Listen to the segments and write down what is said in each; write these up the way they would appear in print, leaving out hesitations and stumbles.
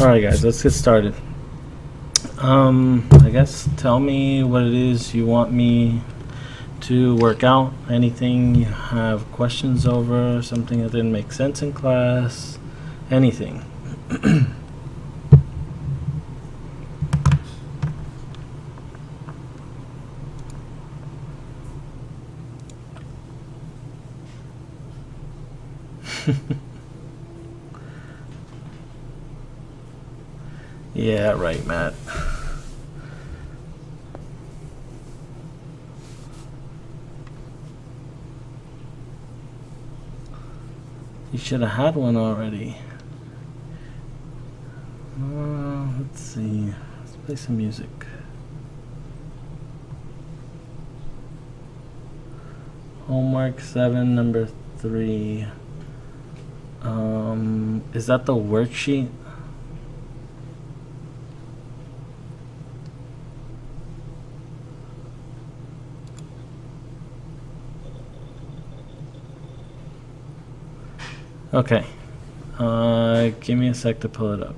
Alright guys, let's get started. I guess tell me what it is you want me to work out. Anything you have questions over, something that didn't make sense in class, anything. Yeah, right, Matt. You should have had one already. Let's see. Let's play some music. Homework 7, number 3. Is that the worksheet? Okay. Give me a sec to pull it up.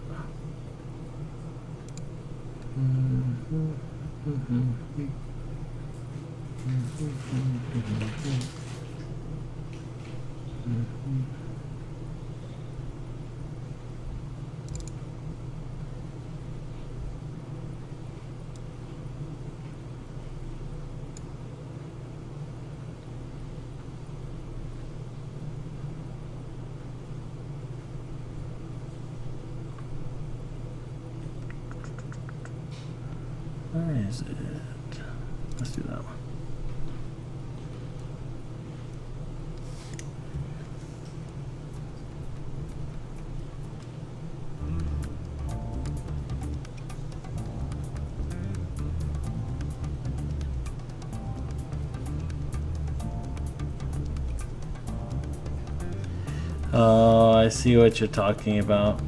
Where is it? Let's do that one. Oh, I see what you're talking about.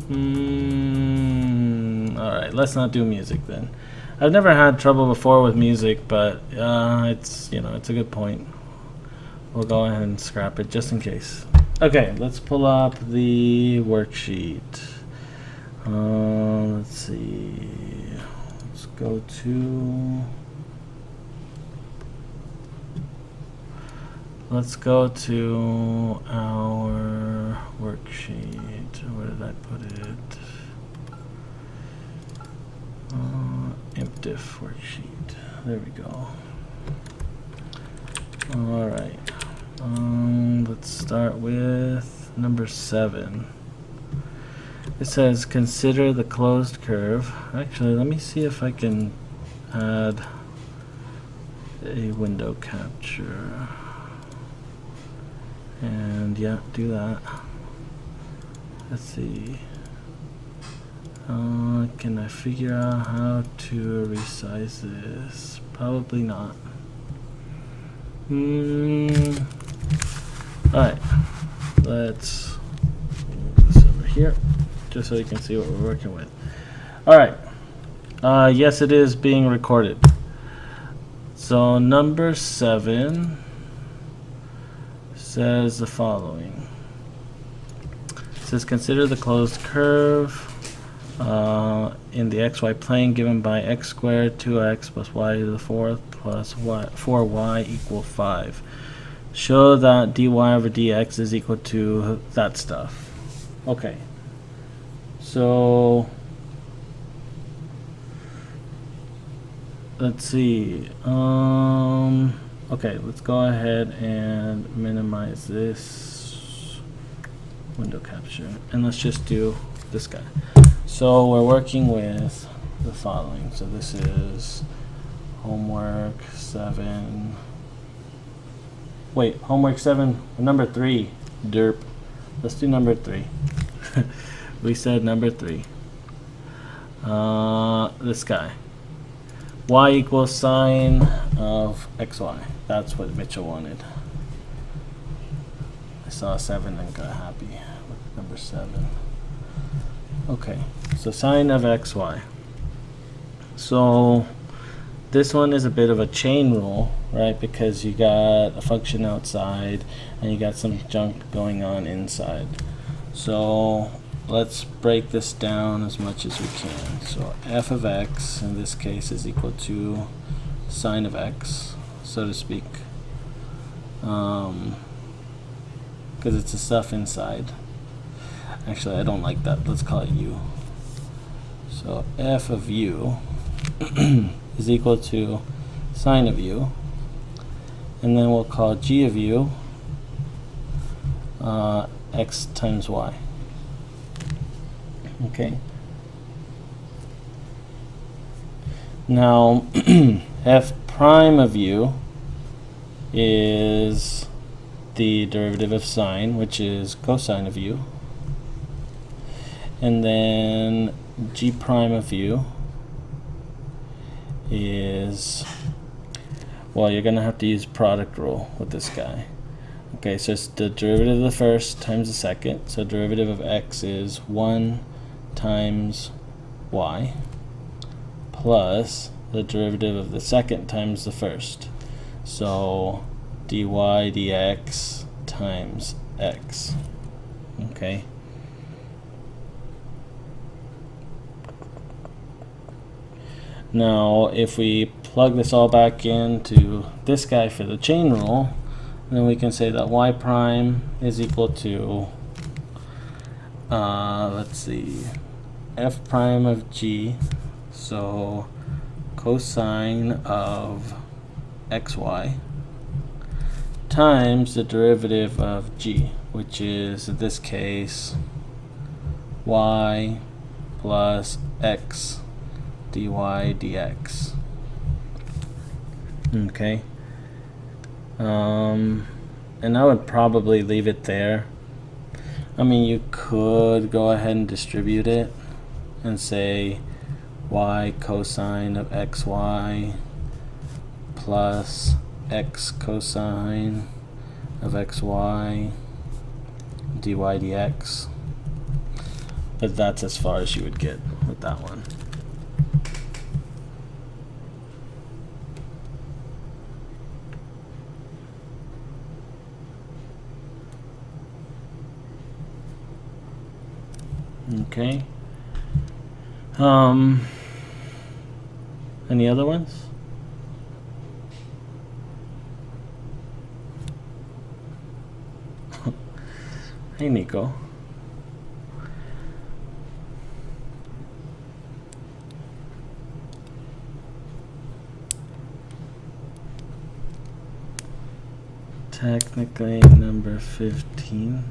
Alright, let's not do music then. I've never had trouble before with music, but it's a good point. We'll go ahead and scrap it just in case. Okay, let's pull up the worksheet. Let's see. Let's go to. Let's go to our worksheet. Where did I put it? ImpDiff worksheet. There we go. All right. Let's start with number 7. It says consider the closed curve. Actually, let me see if I can add a window capture. And yeah, do that. Let's see. Can I figure out how to resize this? Probably not. Alright, let's move this over here just so you can see what we're working with. Alright, yes, it is being recorded. So number 7 says the following. It says consider the closed curve in the xy plane given by x squared 2x plus y to the 4th plus y 4y equal 5. Show that dy over dx is equal to that stuff. Okay, so let's see. Okay, let's go ahead and minimize this window capture and let's just do this guy. So we're working with the following. So this is homework 7. Wait, homework 7, number 3. Derp. Let's do number 3. We said number 3. This guy. Y equals sine of xy. That's what Mitchell wanted. I saw 7 and got happy with number 7. Okay, so sine of xy. So this one is a bit of a chain rule, right? Because you got a function outside and you got some junk going on inside. So let's break this down as much as we can. So f of x in this case is equal to sine of x, so to speak, because it's the stuff inside. Actually, I don't like that. Let's call it u. So f of u is equal to sine of u, and then we'll call g of u x times y. Okay. Now f prime of u is the derivative of sine, which is cosine of u, and then g prime of u is, well, you're going to have to use product rule with this guy. Okay, so it's the derivative of the first times the second. So derivative of x is 1 times y plus the derivative of the second times the first. So dy dx times x. Okay. Now, if we plug this all back into this guy for the chain rule, then we can say that y prime is equal to, let's see, f prime of g, so cosine of xy, times the derivative of g, which is, in this case, y plus x dy dx. Okay. And I would probably leave it there. I mean, you could go ahead and distribute it and say y cosine of xy plus x cosine of xy dy dx. But that's as far as you would get with that one. Okay. Any other ones? Hey, Nico. Technically number 15.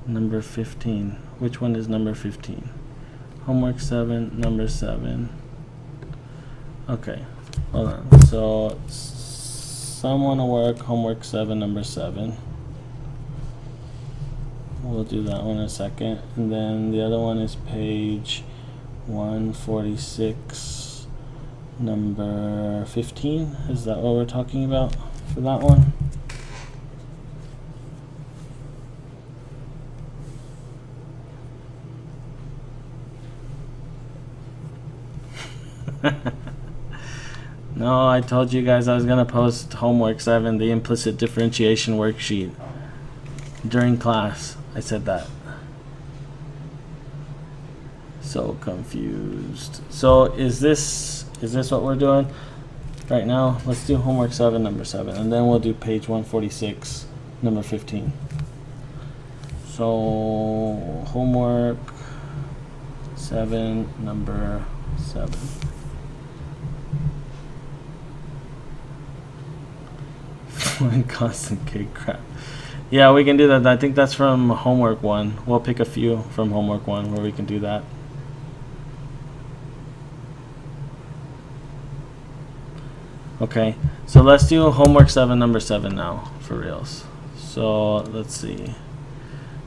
Number 15. Which one is number 15? Homework 7, number 7. Okay, hold on. So, someone will work homework 7, number 7. We'll do that one in a second. And then the other one is page 146, number 15. Is that what we're talking about for that one? No, I told you guys I was going to post homework 7, the implicit differentiation worksheet, during class. I said that. So confused. So is this what we're doing right now? Let's do homework 7, number 7, and then we'll do page 146, number 15. So homework 7, number 7. Constant cake crap. Yeah, we can do that. I think that's from homework 1. We'll pick a few from homework 1 where we can do that. Okay, so let's do homework 7, number 7 now, for reals. So let's see.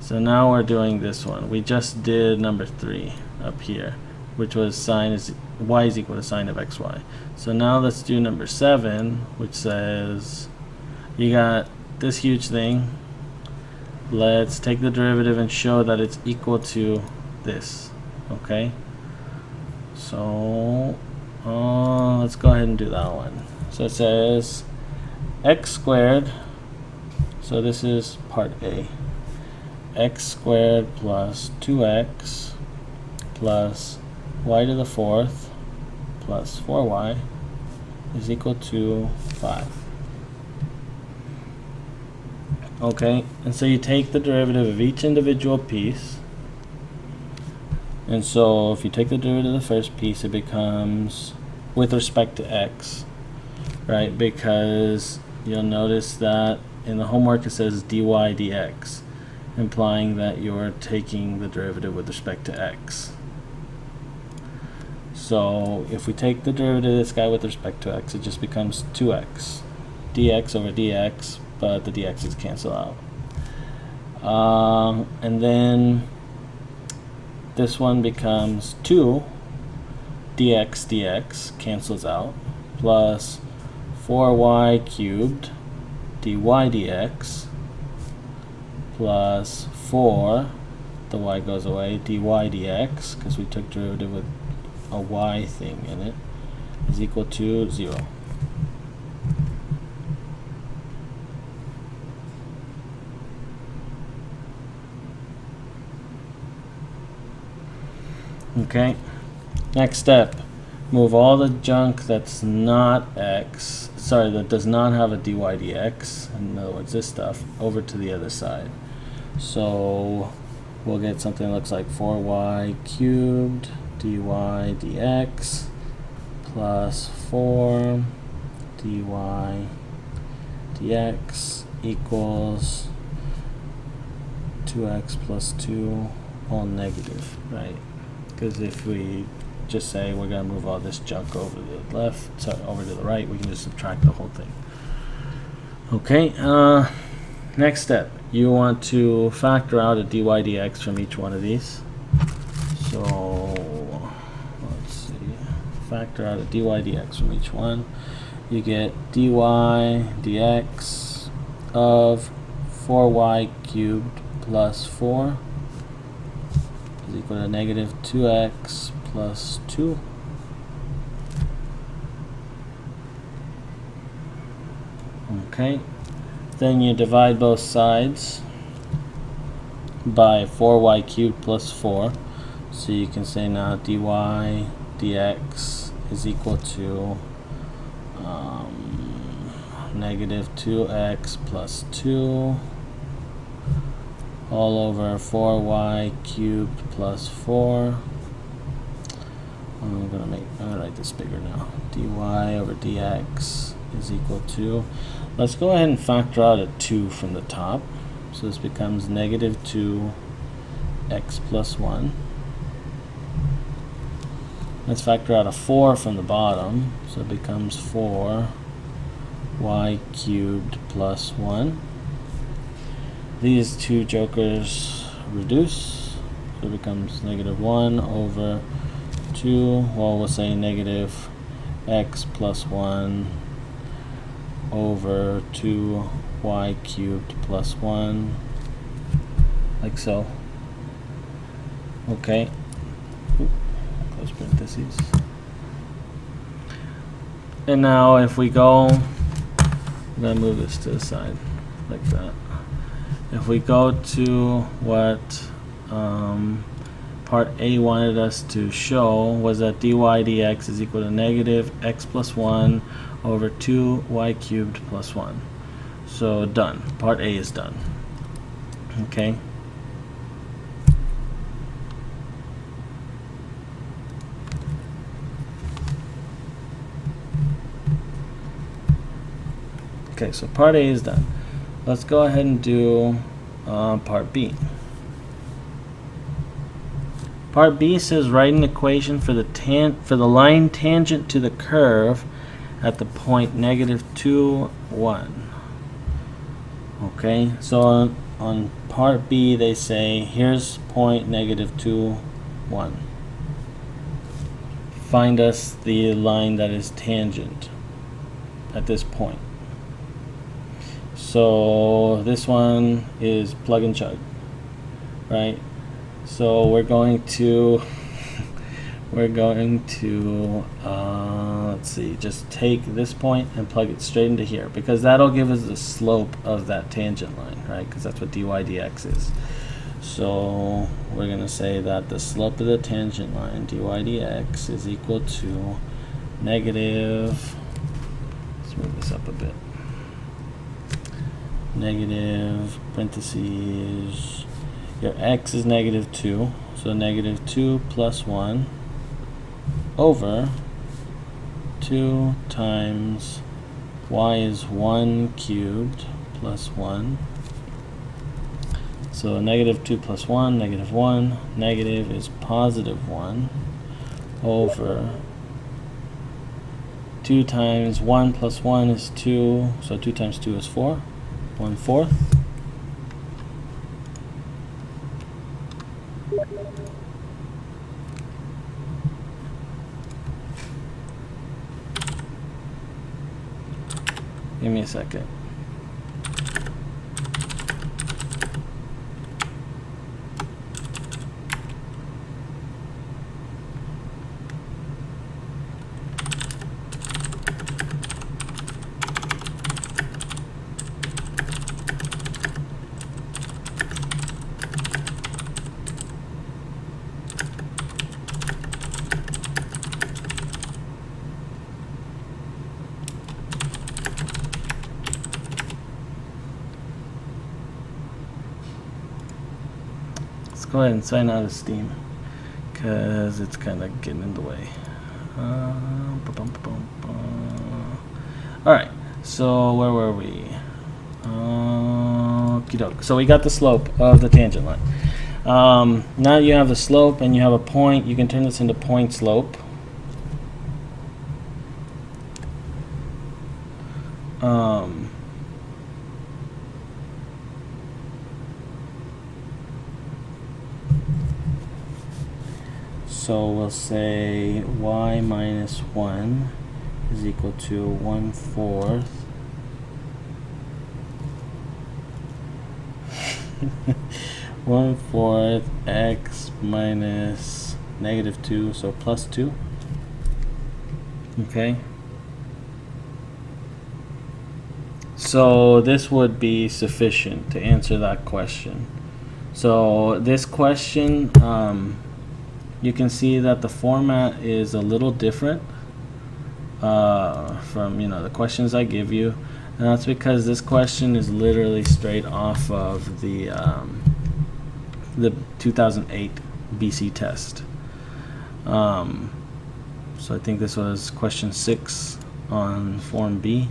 So now we're doing this one. We just did number 3 up here, which was y is equal to sine of xy. So now let's do number 7, which says you got this huge thing. Let's take the derivative and show that it's equal to this. Okay, so let's go ahead and do that one. So it says x squared, so this is part A, x squared plus 2x plus y to the 4th plus 4y is equal to 5. Okay, and so you take the derivative of each individual piece, and so if you take the derivative of the first piece, it becomes with respect to x, right? Because you'll notice that in the homework it says dy dx, implying that you're taking the derivative with respect to x. So if we take the derivative of this guy with respect to x, it just becomes 2x dx over dx, but the dx's cancel out. And then this one becomes 2 dx cancels out, plus 4y cubed dy dx plus 4, the y goes away, dy dx, because we took derivative with a y thing in it, is equal to 0. Okay, next step, move all the junk that's not x, sorry, that does not have a dy dx, in other words this stuff, over to the other side. So we'll get something that looks like 4y cubed dy dx plus 4 dy dx equals 2x plus 2 all negative, right? Because if we just say we're going to move all this junk over to the left, sorry, over to the right, we can just subtract the whole thing. Okay, next step, you want to factor out a dy dx from each one of these. So let's see, factor out a dy dx from each one. You get dy dx of 4y cubed plus 4 is equal to negative 2x plus 2. Okay, then you divide both sides by 4y cubed plus 4. So you can say now dy dx is equal to negative 2x plus 2 all over 4y cubed plus 4. I'm gonna write this bigger now. dy over dx is equal to, let's go ahead and factor out a 2 from the top. So this becomes negative 2x plus 1. Let's factor out a 4 from the bottom. So it becomes 4y cubed plus 1. These two jokers reduce, so it becomes negative 1 over 2, well, we'll say negative x plus 1 over 2y cubed plus 1, like so. Okay, close parentheses. And now if we go, I'm going to move this to the side, like that. If we go to what part A wanted us to show, was that dy dx is equal to negative x plus 1 over 2y cubed plus 1. So done. Part A is done. Okay. Okay, so part A is done. Let's go ahead and do part B. Part B says write an equation for the line tangent to the curve at the point negative 2, 1. Okay, so on part B they say here's point negative 2, 1. Find us the line that is tangent at this point. So this one is plug and chug, right? So we're going to we're going to, let's see, just take this point and plug it straight into here, because that'll give us the slope of that tangent line, right? Because that's what dy dx is. So we're going to say that the slope of the tangent line, dy dx, is equal to negative, let's move this up a bit, negative parentheses, your x is negative 2, so negative 2 plus 1 over 2 times y is 1 cubed plus 1. So negative 2 plus 1, negative 1. Negative is positive 1 over 2 times 1 plus 1 is 2. So 2 times 2 is 4. 1/4. Give me a second. Go ahead and sign out of Steam, because it's kind of getting in the way. Alright, so where were we? Okey-doke. So we got the slope of the tangent line. Now you have the slope and you have a point. You can turn this into point slope. So we'll say y minus 1 is equal to 1/4 1/4 x minus negative 2, so plus 2. Okay. So this would be sufficient to answer that question. So this question, you can see that the format is a little different from the questions I give you, and that's because this question is literally straight off of the 2008 BC test. So I think this was question 6 on Form B.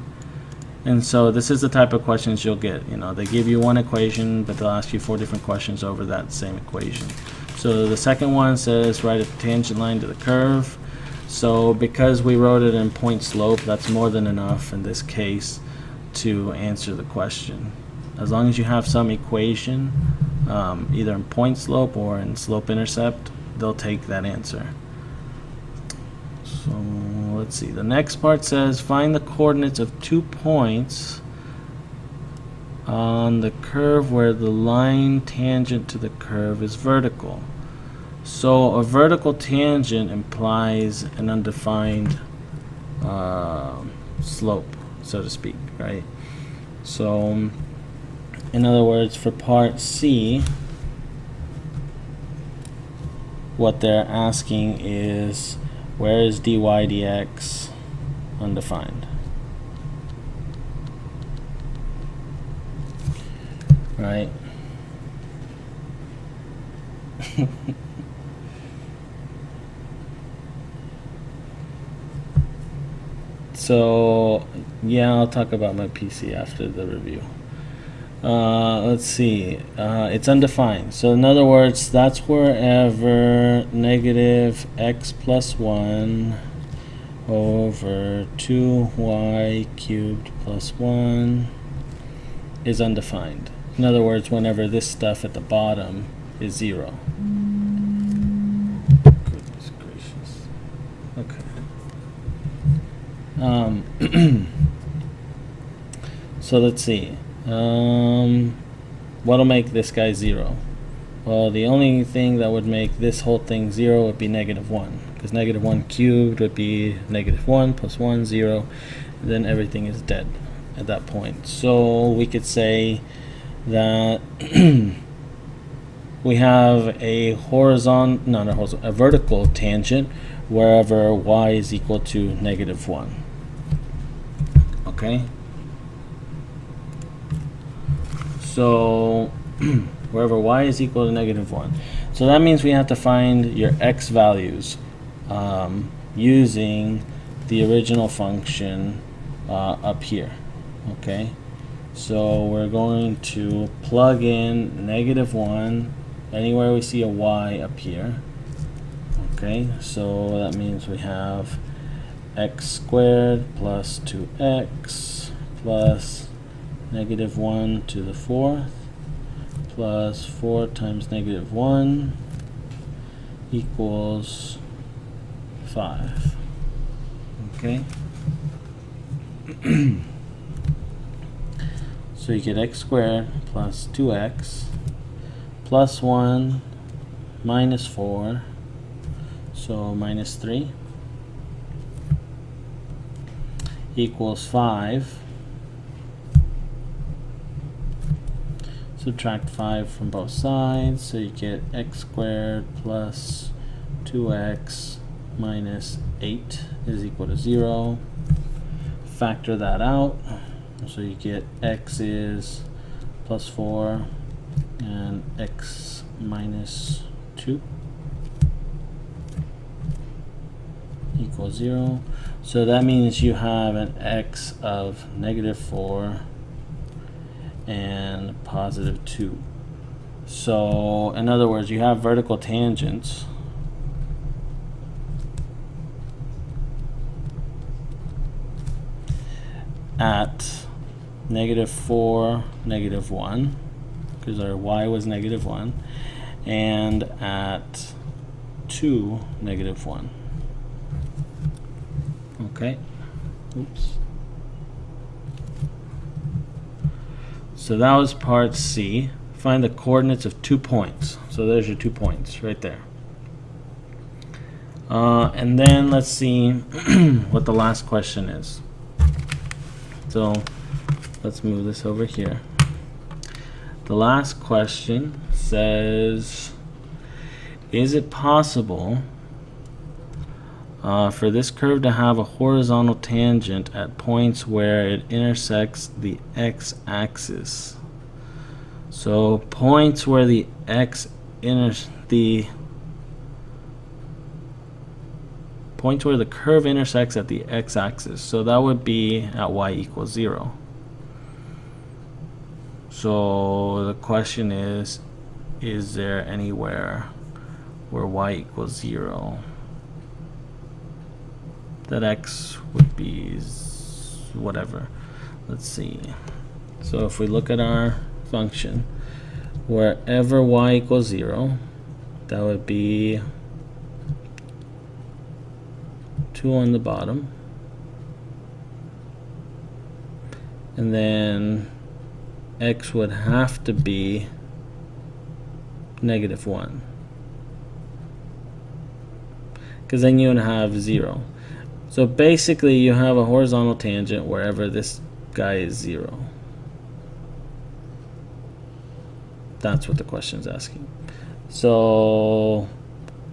And so this is the type of questions you'll get. They give you one equation, but they'll ask you 4 different questions over that same equation. So the second one says write a tangent line to the curve. So because we wrote it in point slope, that's more than enough in this case to answer the question. As long as you have some equation, either in point slope or in slope intercept, they'll take that answer. So let's see. The next part says find the coordinates of 2 points on the curve where the line tangent to the curve is vertical. So a vertical tangent implies an undefined slope, so to speak, right? So in other words, for part C, what they're asking is where is dy dx undefined? Right? So yeah, I'll talk about my PC after the review. Let's see, it's undefined. So in other words, that's wherever negative x plus 1 over 2y cubed plus 1 is undefined. In other words, whenever this stuff at the bottom is 0. Goodness gracious. Okay. So let's see. What'll make this guy 0? Well, the only thing that would make this whole thing 0 would be -1, because -1 cubed would be -1 plus 1, 0, and then everything is dead at that point. So we could say that we have a a vertical tangent wherever y is equal to -1. Okay? So wherever y is equal to -1. So that means we have to find your x values using the original function up here. Okay? So we're going to plug in -1 anywhere we see a y up here. Okay, so that means we have x squared plus 2x plus -1 to the 4th plus 4 times -1 equals 5. Okay. So you get x squared plus 2x plus 1 minus 4, so minus 3, equals 5. Subtract 5 from both sides, so you get x squared plus 2x minus 8 is equal to 0. Factor that out, so you get x is plus 4 and x minus 2 equals 0. So that means you have an x of -4 and +2. So in other words, you have vertical tangents at -4, -1, because our y was -1, and at 2, -1. Okay. Oops. So that was part C. Find the coordinates of 2 points. So there's your 2 points right there. And then let's see what the last question is. So let's move this over here. The last question says, is it possible for this curve to have a horizontal tangent at points where it intersects the x-axis? So points where the points where the curve intersects at the x-axis. So that would be at y equals 0. So the question is there anywhere where y equals 0 that x would be whatever? Let's see. So if we look at our function, wherever y equals 0, that would be 2 on the bottom, and then x would have to be -1, because then you would have 0. So basically you have a horizontal tangent wherever this guy is 0. That's what the question is asking. So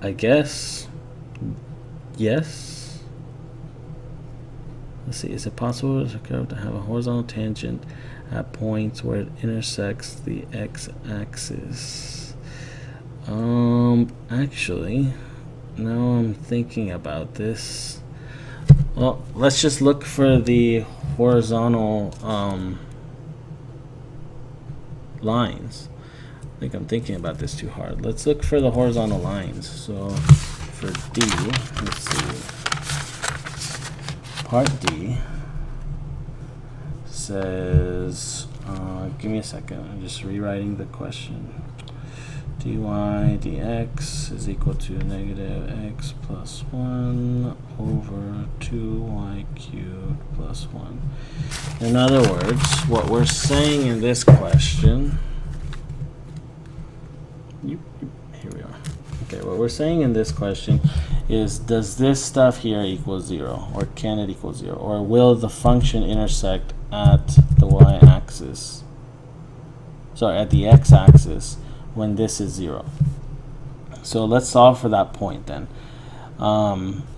I guess yes. Let's see, is it possible for a curve to have a horizontal tangent at points where it intersects the x-axis? Actually, now I'm thinking about this. Well, let's just look for the horizontal lines. I think I'm thinking about this too hard. Let's look for the horizontal lines. So for D, let's see. Part D says, give me a second, I'm just rewriting the question. dy dx is equal to -x plus 1 over 2y cubed plus 1. In other words, what we're saying in this question Here we are. Okay, what we're saying in this question is, does this stuff here equal 0, or can it equal 0, or will the function intersect at the y-axis, sorry, at the x-axis when this is 0? So let's solve for that point then.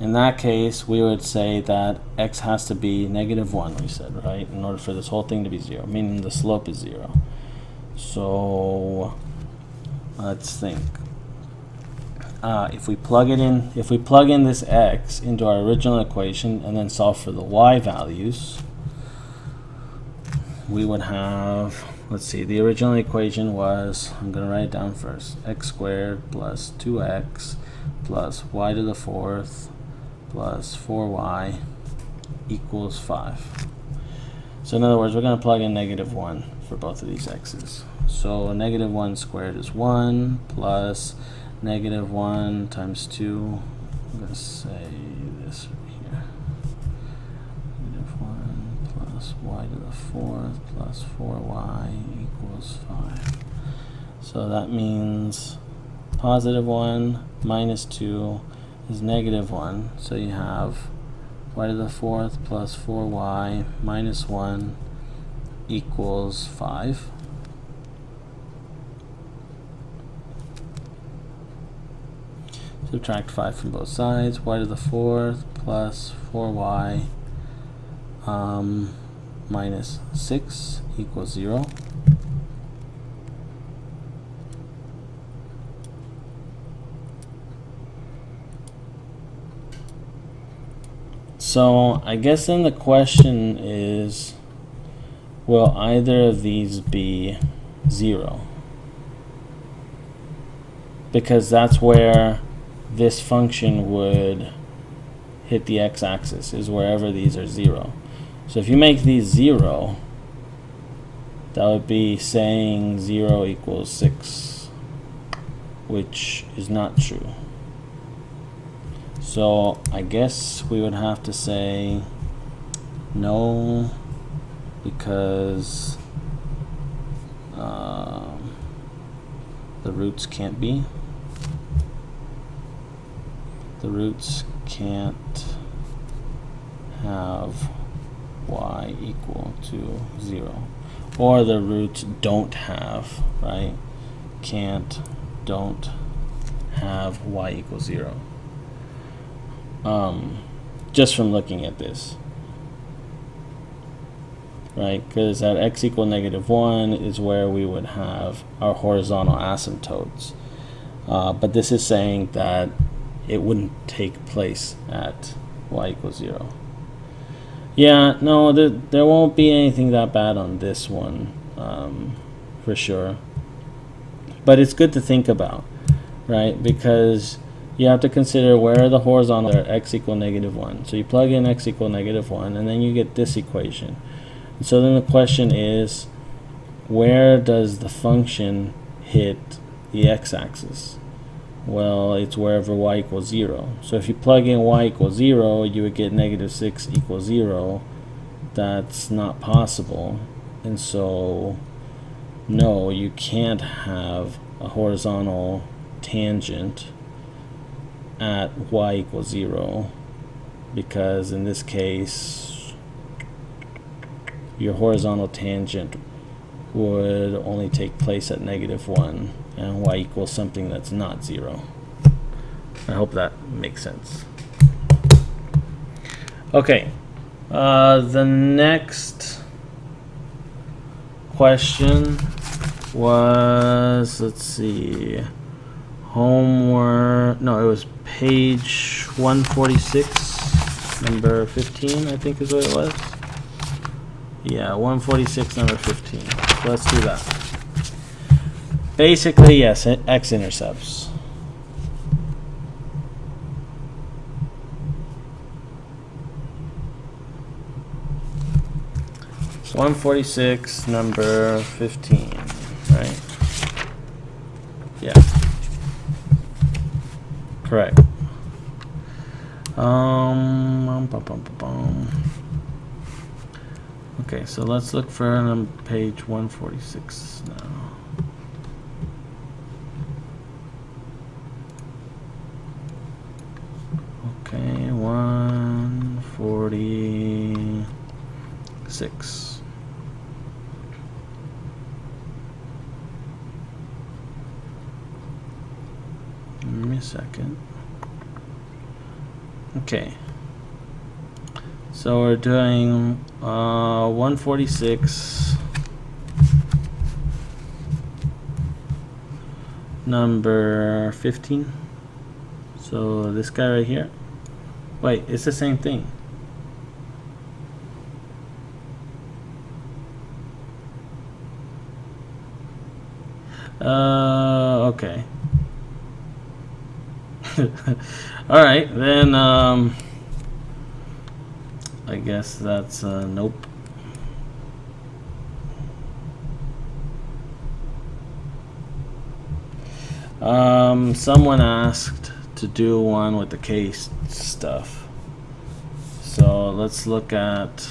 In that case, we would say that x has to be -1, we said, right, in order for this whole thing to be 0, meaning the slope is 0. So let's think. If we plug in this x into our original equation and then solve for the y values, we would have, let's see, the original equation was, I'm going to write it down first, x squared plus 2x plus y to the 4th plus 4y equals 5. So in other words, we're going to plug in -1 for both of these x's. So -1 squared is 1 plus -1 times 2. I'm going to say this here. -1 plus y to the 4th plus 4y equals 5. So that means +1 minus 2 is -1. So you have y to the 4th plus 4y minus 1 equals 5. Subtract 5 from both sides. Y to the 4th plus 4y minus 6 equals 0. So I guess then the question is, will either of these be 0? Because that's where this function would hit the x-axis, is wherever these are 0. So if you make these 0, that would be saying 0 equals 6, which is not true. So I guess we would have to say no, because the roots can't be. The roots can't have y equal to 0. Or the roots don't have, right? Don't have y equals 0. Just from looking at this, right? Because at x equal -1 is where we would have our horizontal asymptotes. But this is saying that it wouldn't take place at y equals 0. Yeah, no, there won't be anything that bad on this one, for sure. But it's good to think about, right? Because you have to consider where the horizontal are x equal -1. So you plug in x equal -1, and then you get this equation. And so then the question is, where does the function hit the x-axis? Well, it's wherever y equals 0. So if you plug in y equals 0, you would get -6 equals 0. That's not possible. And so, no, you can't have a horizontal tangent at y equals 0, because in this case, your horizontal tangent would only take place at -1, and y equals something that's not 0. I hope that makes sense. Okay, the next question was, let's see, homework, no, it was page 146, number 15, I think is what it was. Yeah, 146, number 15. So let's do that. Basically, yes, x-intercepts. So 146, number 15, right? Yeah. Correct. Okay, so let's look for page 146 now. 146. Give me a second. Okay. So we're doing 146, number 15. So this guy right here. Wait, it's the same thing. Okay. All right, then I guess that's nope. Someone asked to do one with the case stuff. So let's look at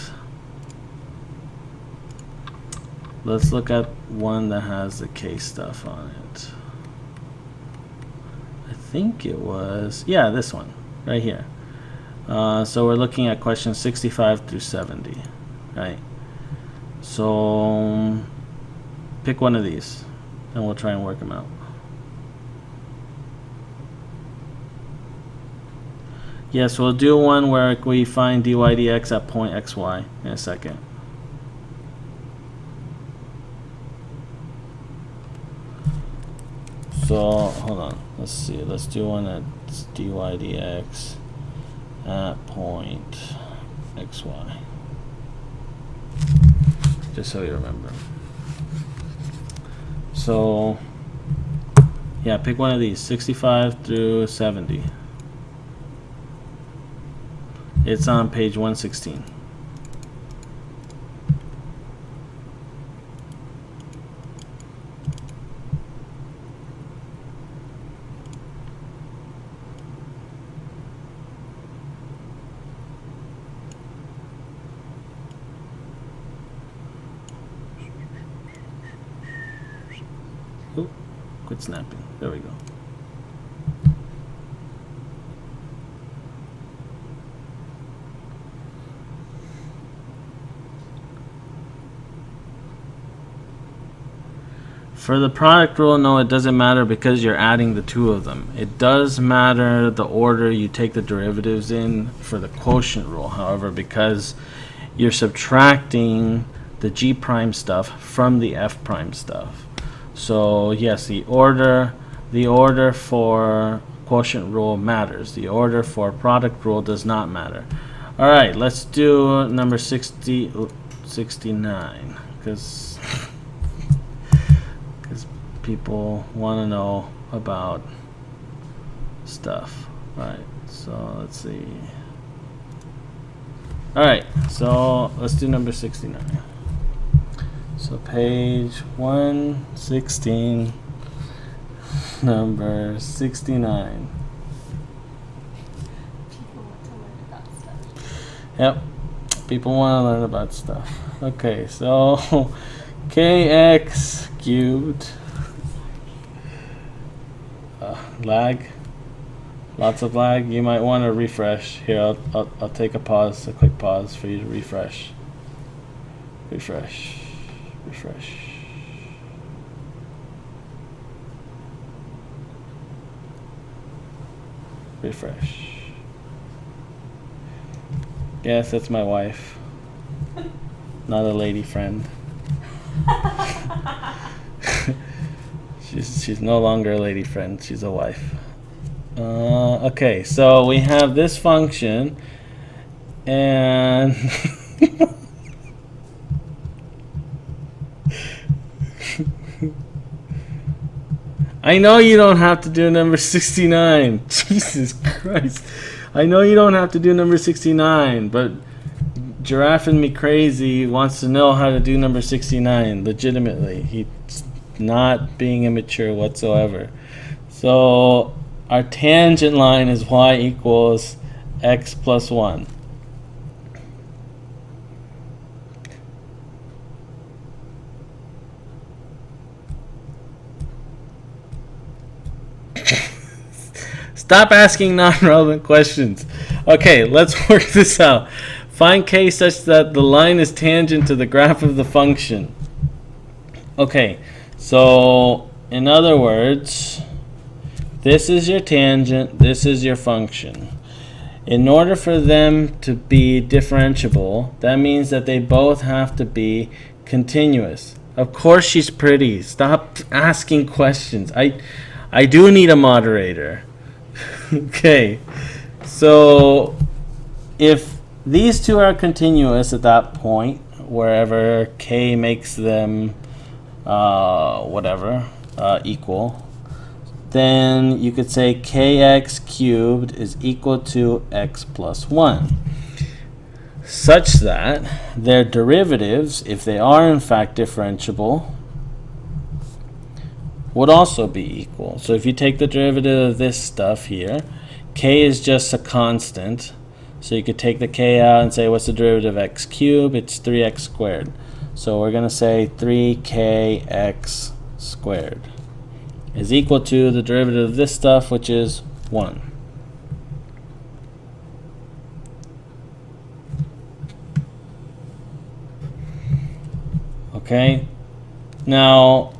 one that has the case stuff on it. I think it was, yeah, this one right here. So we're looking at questions 65 through 70, right? So pick one of these and we'll try and work them out. Yes, we'll do one where we find dy dx at point xy in a second. So hold on, let's see. Let's do one that's dy dx at point xy. Just so you remember. So yeah, pick one of these, 65 through 70. It's on page 116. Oh, quit snapping. There we go. For the product rule, no, it doesn't matter because you're adding the two of them. It does matter the order you take the derivatives in for the quotient rule, however, because you're subtracting the g prime stuff from the f prime stuff. So yes, the order for quotient rule matters. The order for product rule does not matter. All right, let's do number 69 because people want to know about stuff. All right, so let's see. All right, so let's do number 69. So page 116, number 69. People want to learn about stuff. Yep, people want to learn about stuff. Okay, so kx cubed. Lag, lots of lag. You might want to refresh. Here, I'll take a pause, a quick pause for you to refresh. Refresh. Yes, that's my wife. Not a lady friend. She's no longer a lady friend. She's a wife. Okay, so we have this function, and I know you don't have to do number 69. Jesus Christ. I know you don't have to do number 69, but Giraffing Me Crazy wants to know how to do number 69 legitimately. He's not being immature whatsoever. So our tangent line is y equals x plus 1. Stop asking non-relevant questions. Okay, let's work this out. Find k such that the line is tangent to the graph of the function. Okay, so in other words, this is your tangent, this is your function. In order for them to be differentiable, that means that they both have to be continuous. Of course she's pretty. Stop asking questions. I do need a moderator. Okay, so if these two are continuous at that point, wherever k makes them equal, then you could say kx cubed is equal to x plus 1, such that their derivatives, if they are in fact differentiable, would also be equal. So if you take the derivative of this stuff here, k is just a constant, so you could take the k out and say, what's the derivative of x cubed? It's 3x squared. So we're going to say 3kx squared is equal to the derivative of this stuff, which is 1. Okay, now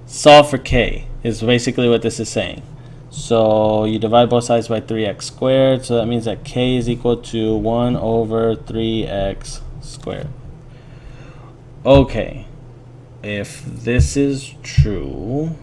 solve for k is basically what this is saying. So you divide both sides by 3x squared, so that means that k is equal to 1 over 3x squared. Okay, if this is true,